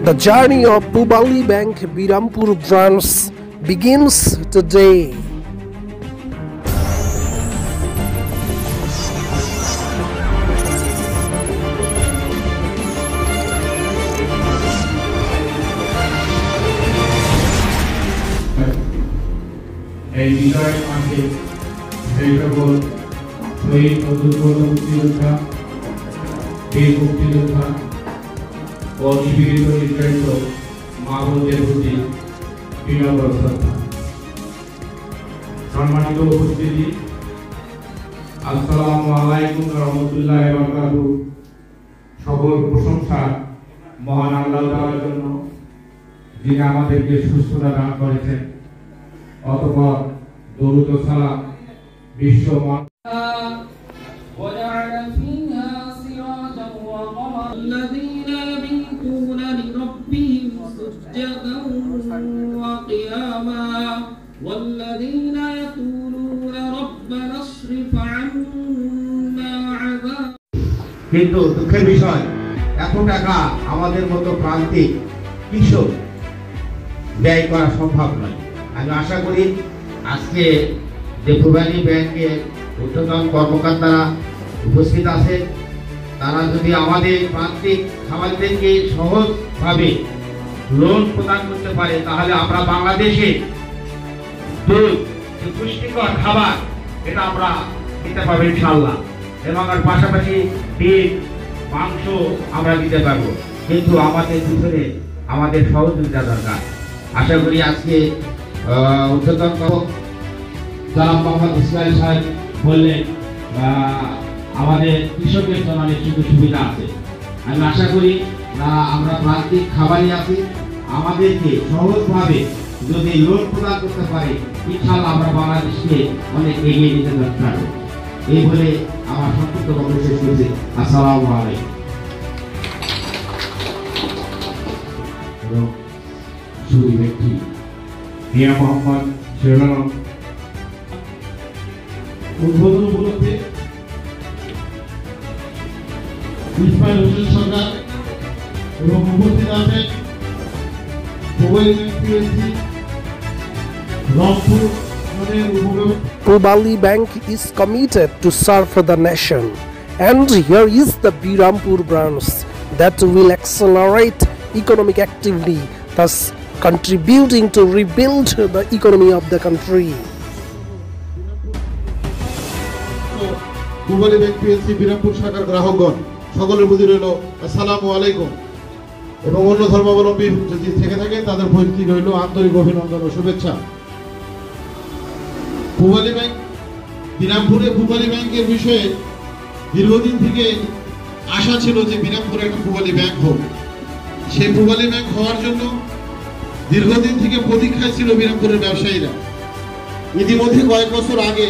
The journey of Pubali Bank Birampur branch begins today. এই বিষয় আমাকে সেই সকল শহীদ ও দুর্বল মুক্তিযোদ্ধা বীর মুক্তিযোদ্ধা ও নিপীড়িত নির্যাতিত মা বোনদের প্রতি বিনম্র শ্রদ্ধা। সম্মানিত উপস্থিতি, আসসালামু আলাইকুম ওয়া রাহমাতুল্লাহি ওয়া বারাকাতুহু। সকল প্রশংসা মহান আল্লাহ তাআলার জন্য, যিনি আমাদেরকে সুস্থতা দান করেছেন। অতঃপর দরুদ ও সালাম বিশ্ব وجعل فيها سراجا وقمرا الذين يبيتون لربهم سجدا وقياما والذين يقولون ربنا اصرف عنا عذاب। কিন্তু দুঃখের বিষয়, এত টাকা আমাদের মতো প্রান্তিক কৃষক ব্যয় করা সম্ভব নয়। আমি আশা করি আজকে যে পুবালি ব্যাংকের ঊর্ধ্বতন কর্মকর্তারা উপস্থিত আছে, তারা যদি আমাদের প্রান্তিক খামারিদেরকে সহজভাবে লোন প্রদান করতে পারে, তাহলে আমরা বাংলাদেশে দুধ, পুষ্টিকর খাবার এটা আমরা দিতে পারবো ইনশাআল্লাহ, এবং আর পাশাপাশি ডিম, মাংস আমরা দিতে পারবো। কিন্তু আমাদের পিছনে আমাদের সহযোগিতা দরকার। আশা করি আজকে ঊর্ধ্বতন জনাব মোহাম্মদ ইসমাইল সাহেব বললেন আমাদের কৃষকের জন্য অনেক সুযোগ সুবিধা আছে। আমি আশা করি আমরা প্রান্তিক খাবারই আছি, আমাদেরকে সহজভাবে যদি লোন প্রদান করতে পারি, ইনশাআল্লাহ আমরা বাংলাদেশকে অনেক এগিয়ে নিতে পারবো। এই বলে আমার সংক্ষিপ্ত বক্তব্য শেষ করছি। আসসালামু আলাইকুম। শুরু ব্যক্তি মিয়া মোহাম্মদ শিরোনাম উদ্বোধন উপলক্ষে ইসমাইল হোসেন সরকার এবং উপস্থিত আছেন Pubali Bank is committed to serve the nation, and here is the Birampur branch that will accelerate economic activity, thus contributing to rebuild the economy of the country. Pubali bank PLC Birampur শাখার গ্রাহকগণ সকলের প্রতি রইল আসসালামু আলাইকুম, এবং অন্য ধর্মাবলম্বী যদি থেকে থাকেন তাদের প্রতি রইল আন্তরিক অভিনন্দন ও শুভেচ্ছা। পুবালি ব্যাংক বিরামপুরে পুবালি ব্যাংকের বিষয়ে দীর্ঘদিন থেকে আশা ছিল যে বিরামপুরে একটা পুবালি ব্যাংক হোক। সেই পুবালি ব্যাংক হওয়ার জন্য দীর্ঘদিন থেকে প্রতীক্ষায় ছিল বিরামপুরের ব্যবসায়ীরা। ইতিমধ্যে কয়েক বছর আগে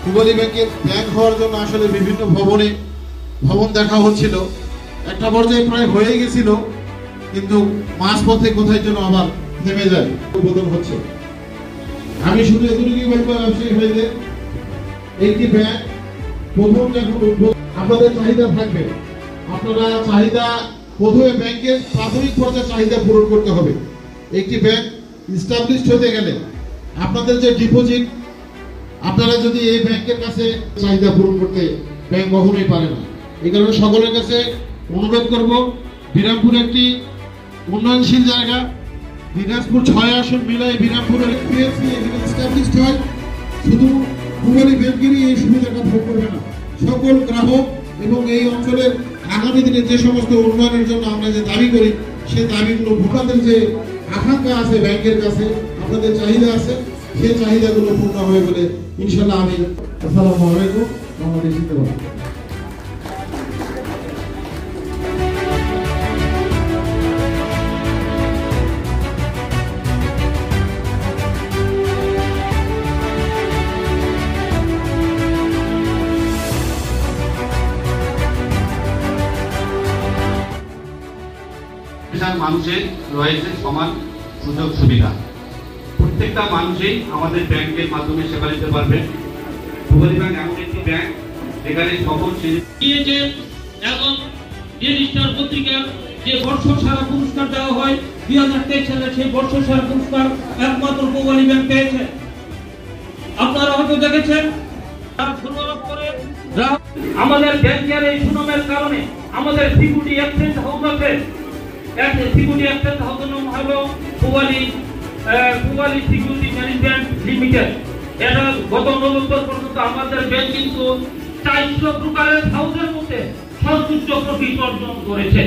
পুবালি ব্যাংকের ব্যাংক হওয়ার জন্য আসলে বিভিন্ন ভবন দেখা হচ্ছিল, একটা পর্যায়ে প্রায় হয়ে গেছিল, কিন্তু মাঝপথে কোথায় যেন আবার থেমে যায়, উদ্বোধন হচ্ছে। আমি শুধু এতটুকুই বলবো ব্যবসায়ী ভাইদের, একটি ব্যাংক প্রথম যখন উদ্বোধন আপনাদের চাহিদা থাকবে, আপনারা চাহিদা প্রথমে ব্যাংকের প্রাথমিক পর্যায়ে চাহিদা পূরণ করতে হবে। একটি ব্যাংক ইস্টাবলিশড হতে গেলে আপনাদের যে ডিপোজিট, আপনারা যদি এই ব্যাংকের কাছে চাহিদা পূরণ করতে ব্যাংক কখনোই পারে না। এই কারণে সকলের কাছে অনুরোধ করব, বিরামপুর একটি উন্নয়নশীল জায়গা, দিনাজপুর 6 আসন মিলাই বিরামপুরের পিএলসি এস্টাবলিশড হয়, শুধু পুবালি ব্যাংকেরই এই সুবিধাটা ভোগ করবে না, সকল গ্রাহক এবং এই অঞ্চলের আগামী দিনে যে সমস্ত উন্নয়নের জন্য আমরা যে দাবি করি, সেই দাবিগুলো ভোটারদের যে আকাঙ্ক্ষা আছে ব্যাংকের কাছে, আপনাদের চাহিদা আছে, সেই চাহিদাগুলো পূর্ণ হবে বলে ইনশাআল্লাহ আমি আসসালামু আলাইকুম আমাদের জিন্দাবাদ। মানুষের রয়েছে সমান সুযোগ সুবিধা, প্রত্যেকটা মানুষই আমাদের ব্যাংকের মাধ্যমে সেবা নিতে পারবে। পুবালি ব্যাংক এমন একটি ব্যাংক যেখানে সকল দিয়েছে, এখন রেজিস্টার পত্রিকা যে বর্ষসেরা পুরস্কার দেওয়া হয় 2023 সালে, সেই বর্ষসেরা পুরস্কার একমাত্র পূবালী ব্যাংক পেয়েছে। আপনারা হয়তো দেখেছেন আমাদের ব্যাংকের এই সুনামের কারণে আমাদের সিকিউরিটি এক্সচেঞ্জ হাউস আছে, সিকিউরিটি এক্সচেঞ্জ হাউসের নাম হলো পূবালী সিকিউরিটি ম্যানেজমেন্ট লিমিটেড। এটা গত নভেম্বর পর্যন্ত আমাদের ব্যাংক কিন্তু 400 প্রকারের হাউসের মধ্যে সর্বোচ্চ প্রফিট অর্জন করেছে।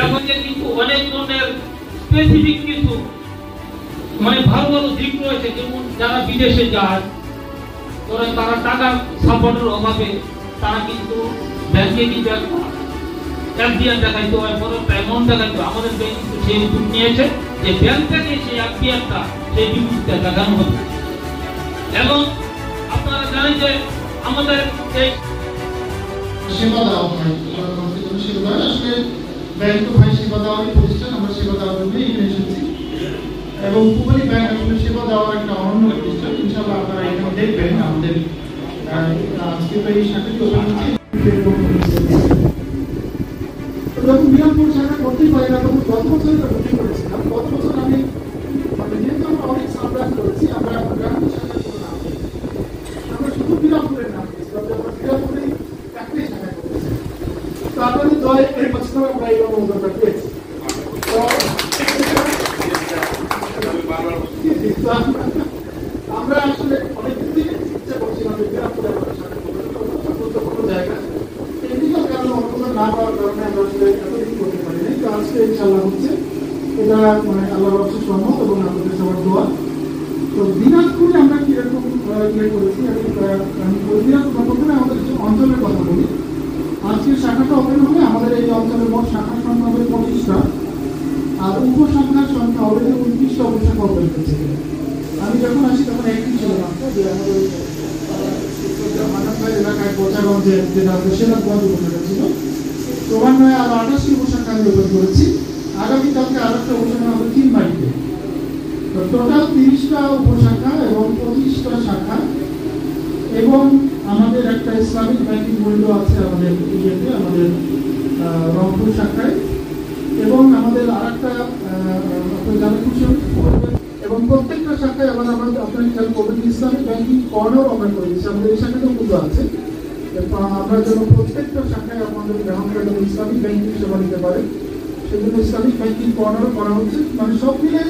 এখন কিন্তু অনেক ধরনের স্পেসিফিক কিছু মানে ভালো ভালো দিক রয়েছে, যেমন যারা বিদেশে যায় তারা টাকা সাপোর্টের অভাবে তারা কিন্তু ব্যাংকে কিন্তু এফডিআর দেখাইতে হয়, বড় অ্যামাউন্ট দেখাইতে হয়। আমাদের ব্যাংক কিন্তু সেই উদ্যোগ নিয়েছে যে ব্যাংক থেকে সেই এফডিআরটা সেই বিদ্যুৎটা দেখানো হবে। এবং আপনারা জানেন যে আমাদের এই সেবা দেওয়া হয়, সেবা আসলে ব্যাংক তো ভাই সেবা দেওয়ারই প্রতিষ্ঠান, আমরা সেবা দেওয়ার জন্য এখানে এসেছি। এবং পূবালী ব্যাংক আসলে সেবা দেওয়ার একটা অনন্য প্রতিষ্ঠান। ইনশাআল্লাহ আপনারা এখানে দেখবেন আমাদের আজকে তো এই শাখাটি ওপেন হচ্ছে। যখন বিরামপুর শাখা করতেই পারি না, তখন গত বছর এটা বুকিং করেছিলাম। গত বছর আমি যেহেতু আমরা অনেক সাপ্লাই করেছি, আমরা বিরামপুর শাখা আমরা শুধু বিরামপুরের নাম দিয়েছিলাম, আমরা বিরামপুরেই একটাই শাখা করেছি। তো আপনাদের দয় এর বছর আমরা এই অনুমোদনটা পেয়েছি। আমরা আসলে অনেক দিন ইচ্ছা করছিলাম যে বিরামপুরে আমাদের শাখা গুরুত্বপূর্ণ জায়গা, টেকনিক্যাল কারণে অনুমোদন না পাওয়ার কারণে আমরা আসলে এতদিন করতে পারিনি। তো আজকে ইনশাআল্লাহ হচ্ছে এটা মানে আল্লাহর অশেষ রহমত এবং আমাদের সবার দোয়া। তো দিনাজপুরে আমরা কিরকম ইয়ে করেছি আমি প্রথমে আমাদের অঞ্চলের কথা বলি। আজকে শাখাটা ওপেন হবে, আমাদের এই অঞ্চলের মোট শাখার সংখ্যা হবে 25টা, আর উপশাখার সংখ্যা হবে 29টা উপশাখা ওপেন হয়েছে। আমি যখন আসি তখন একই ছিল মাত্র, যে আমাদের মানবভাই এলাকায় বোচাগঞ্জে যেটা সেনাগঞ্জ উপশাখা ছিল, ক্রমান্বয়ে আরো 28টি উপশাখা আমি ওপেন করেছি। আগামীকালকে আর একটা উপশাখা হবে 3 বাড়িতে। তো টোটাল 30টা উপশাখা এবং 25টা শাখা, এবং আমাদের একটা ইসলামিক ব্যাংকিং উইন্ডো আছে আমাদের ইয়েতে, আমাদের রংপুর শাখায়, এবং আমাদের আর একটা এবং প্রত্যেকটা শাখায় আবার আমরা আপনার খেয়াল করবেন ইসলামিক ব্যাংকিং কর্নার আমরা করে দিচ্ছি। আমাদের এই শাখাতেও কিন্তু আছে, আমরা যেন প্রত্যেকটা শাখায় আমাদের গ্রাহকরা যেন ইসলামিক ব্যাংকিং সেবা নিতে পারে, সেজন্য ইসলামিক ব্যাংকিং কর্নারও করা হচ্ছে। মানে সব মিলে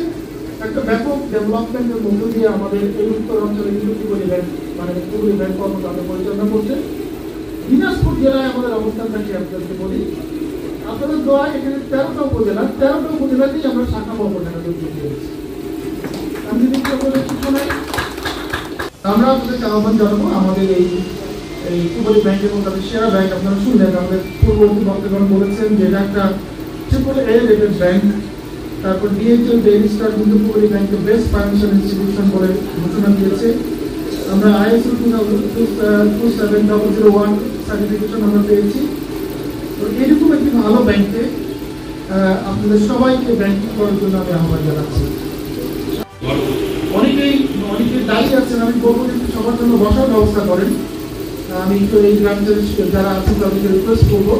একটা ব্যাপক ডেভেলপমেন্টের মধ্য দিয়ে আমাদের এই উত্তর অঞ্চলে কিন্তু পূবালী ব্যাংক মানে পূবালী ব্যাংক কর্মকাণ্ড পরিচালনা করছে। দিনাজপুর জেলায় আমাদের অবস্থান থাকি আপনাদেরকে বলি, আপনাদের দোয়া এখানে 13টা উপজেলাতেই আমরা শাখা ভবন তৈরি করেছি। আমি যদি আমরা আপনাদেরকে আহ্বান জানাবো আমাদের এই পূবালী ব্যাংক এবং তাদের সেরা ব্যাংক। আপনারা শুনলেন আমাদের পূর্ববর্তী বক্তাগণ বলেছেন যে এটা একটা AAA রেটেড ব্যাংক। তারপর DHL ডেইলি স্টার কিন্তু পূবালী ব্যাংকের বেস্ট ফাইন্যান্সিয়াল ইনস্টিটিউশন বলে ঘোষণা দিয়েছে। আমরা ISO 27001 সার্টিফিকেশন আমরা পেয়েছি। তো এরকম একটি ভালো ব্যাংকে আপনাদের সবাইকে ব্যাংকিং করার জন্য আমি আহ্বান জানাচ্ছি। অনেকেই দাঁড়িয়ে আছেন, আমি বলবো যে সবার জন্য বসার ব্যবস্থা করেন। আমি তো এই গ্রামের যারা আছেন তাদেরকে রিকোয়েস্ট করবো।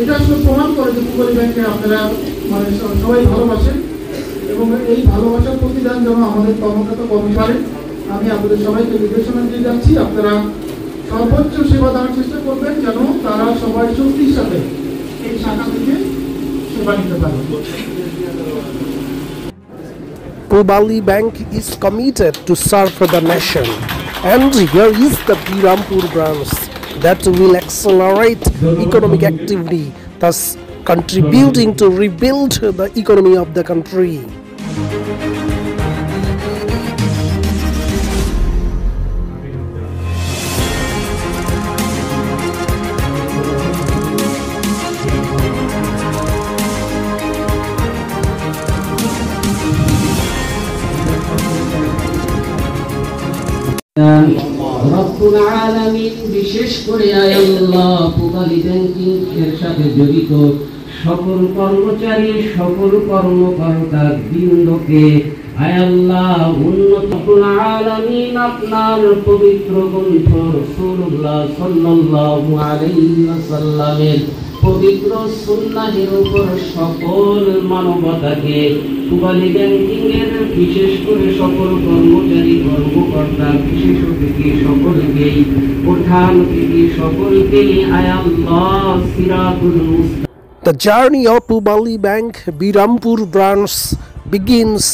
এটা আসলে প্রমাণ করে যে পূবালী ব্যাংকে আপনারা মানে সবাই ভালোবাসেন, এবং এই ভালোবাসার প্রতিদান যেন আমাদের কর্মকর্তা কর্মী পারেন। আমি আপনাদের সবাইকে নির্দেশনা দিয়ে যাচ্ছি, আপনারা সর্বোচ্চ সেবা দেওয়ার চেষ্টা করবেন যেন তারা সবাই শক্তির সাথে এই শাখা থেকে সেবা নিতে পারে। Poobaly Bank is committed to serve the nation, and here is the Birampur branch that will accelerate economic activity, thus contributing to rebuild the economy of the country. রব্বুল আলামিন বিশেষ করে আল্লাহ পূবালী ব্যাংকিং এর সাথে জড়িত সকল কর্মচারী সকল কর্মকর্তা বৃন্দকে আয় আল্লাহ উন্নতুল আলামিন আপনার পবিত্র গ্রন্থ রাসূলুল্লাহ সাল্লাল্লাহু আলাইহি ওয়াসাল্লামের পবিত্র সুন্নাহের উপর সকল মানবতাকে পূবালী ব্যাংকিং এর বিশেষ করে সকল কর্মচারী কর্মকর্তা বিশেষ অতিথি সকলকেই প্রধান অতিথি সকলকেই আয় আল্লাহ সিরাতুল মুস্তাকিম। The journey of Pubali Bank Birampur branch begins